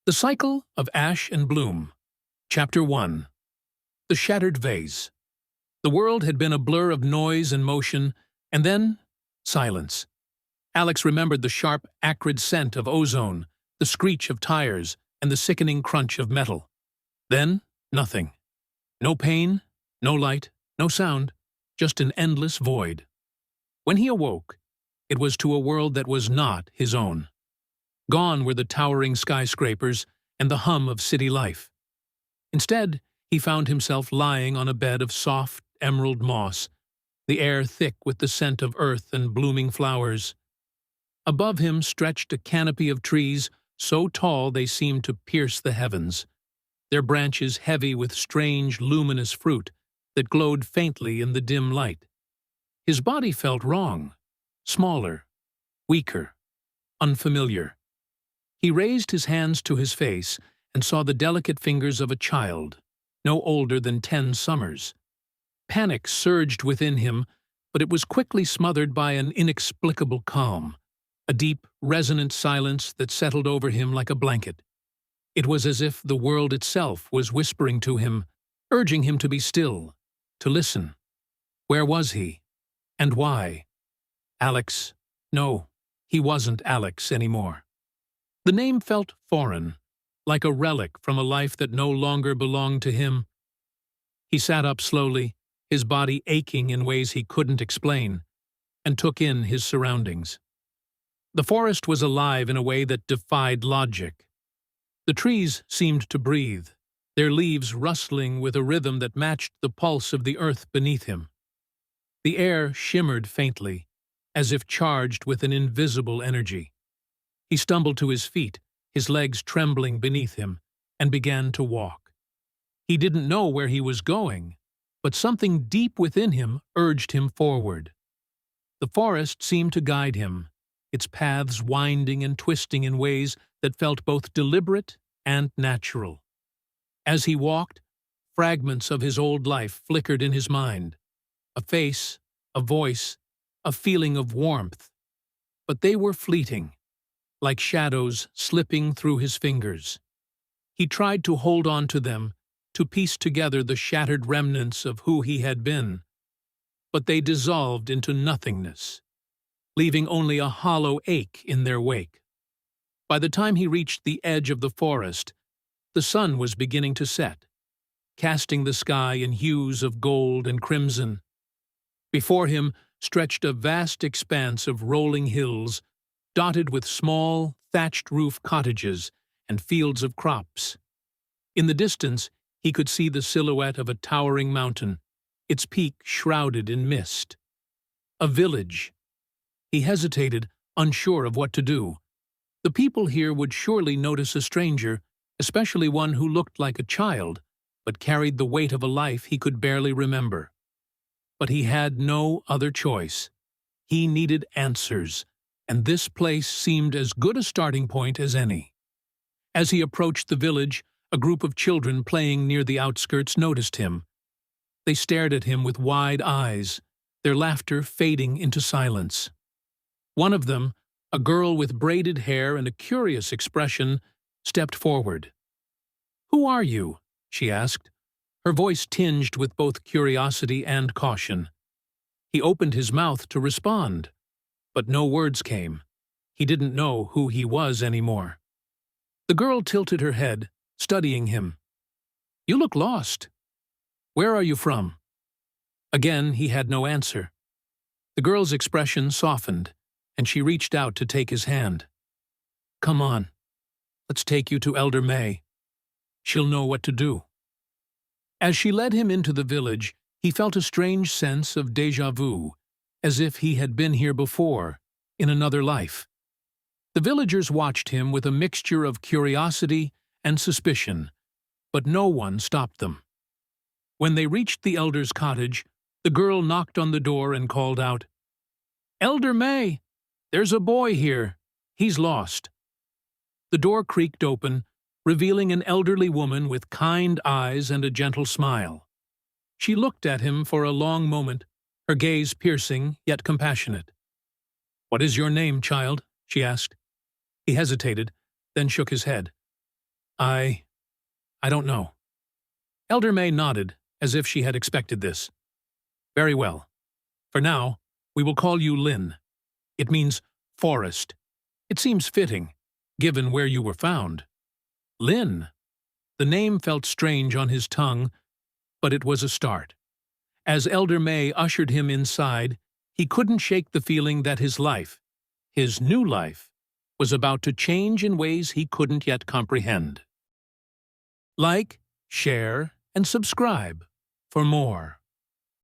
The Cycle of Ash and Bloom. Chapter 1. The Shattered Vase. The world had been a blur of noise and motion, and then silence. Alex remembered the sharp, acrid scent of ozone, the screech of tires, and the sickening crunch of metal. Then, nothing. No pain, no light, no sound, just an endless void. When he awoke, it was to a world that was not his own. Gone were the towering skyscrapers and the hum of city life. Instead, he found himself lying on a bed of soft, emerald moss, the air thick with the scent of earth and blooming flowers. Above him stretched a canopy of trees so tall they seemed to pierce the heavens, their branches heavy with strange, luminous fruit that glowed faintly in the dim light. His body felt wrong, smaller, weaker, unfamiliar. He raised his hands to his face and saw the delicate fingers of a child, no older than 10 summers. Panic surged within him, but it was quickly smothered by an inexplicable calm, a deep, resonant silence that settled over him like a blanket. It was as if the world itself was whispering to him, urging him to be still, to listen. Where was he? And why? Alex. No, he wasn't Alex anymore. The name felt foreign, like a relic from a life that no longer belonged to him. He sat up slowly, his body aching in ways he couldn't explain, and took in his surroundings. The forest was alive in a way that defied logic. The trees seemed to breathe, their leaves rustling with a rhythm that matched the pulse of the earth beneath him. The air shimmered faintly, as if charged with an invisible energy. He stumbled to his feet, his legs trembling beneath him, and began to walk. He didn't know where he was going, but something deep within him urged him forward. The forest seemed to guide him, its paths winding and twisting in ways that felt both deliberate and natural. As he walked, fragments of his old life flickered in his mind. A face, a voice, a feeling of warmth. But they were fleeting, like shadows slipping through his fingers. He tried to hold on to them, to piece together the shattered remnants of who he had been. But they dissolved into nothingness, leaving only a hollow ache in their wake. By the time he reached the edge of the forest, the sun was beginning to set, casting the sky in hues of gold and crimson. Before him stretched a vast expanse of rolling hills, dotted with small, thatched-roof cottages and fields of crops. In the distance, he could see the silhouette of a towering mountain, its peak shrouded in mist. A village. He hesitated, unsure of what to do. The people here would surely notice a stranger, especially one who looked like a child, but carried the weight of a life he could barely remember. But he had no other choice. He needed answers, and this place seemed as good a starting point as any. As he approached the village, a group of children playing near the outskirts noticed him. They stared at him with wide eyes, their laughter fading into silence. One of them, a girl with braided hair and a curious expression, stepped forward. "Who are you?" she asked, her voice tinged with both curiosity and caution. He opened his mouth to respond, but no words came. He didn't know who he was anymore. The girl tilted her head, studying him. "You look lost. Where are you from?" Again, he had no answer. The girl's expression softened, and she reached out to take his hand. "Come on. Let's take you to Elder May. She'll know what to do." As she led him into the village, he felt a strange sense of déjà vu, as if he had been here before, in another life. The villagers watched him with a mixture of curiosity and suspicion, but no one stopped them. When they reached the elder's cottage, the girl knocked on the door and called out, "Elder May, there's a boy here. He's lost." The door creaked open, revealing an elderly woman with kind eyes and a gentle smile. She looked at him for a long moment, her gaze piercing yet compassionate. "What is your name, child?" she asked. He hesitated, then shook his head. I don't know. Elder May nodded, as if she had expected this. Very well. For now, we will call you Lynn. It means forest. It seems fitting, given where you were found. Lynn. The name felt strange on his tongue, but it was a start. As Elder May ushered him inside, he couldn't shake the feeling that his life, his new life, was about to change in ways he couldn't yet comprehend. Like, share, and subscribe for more.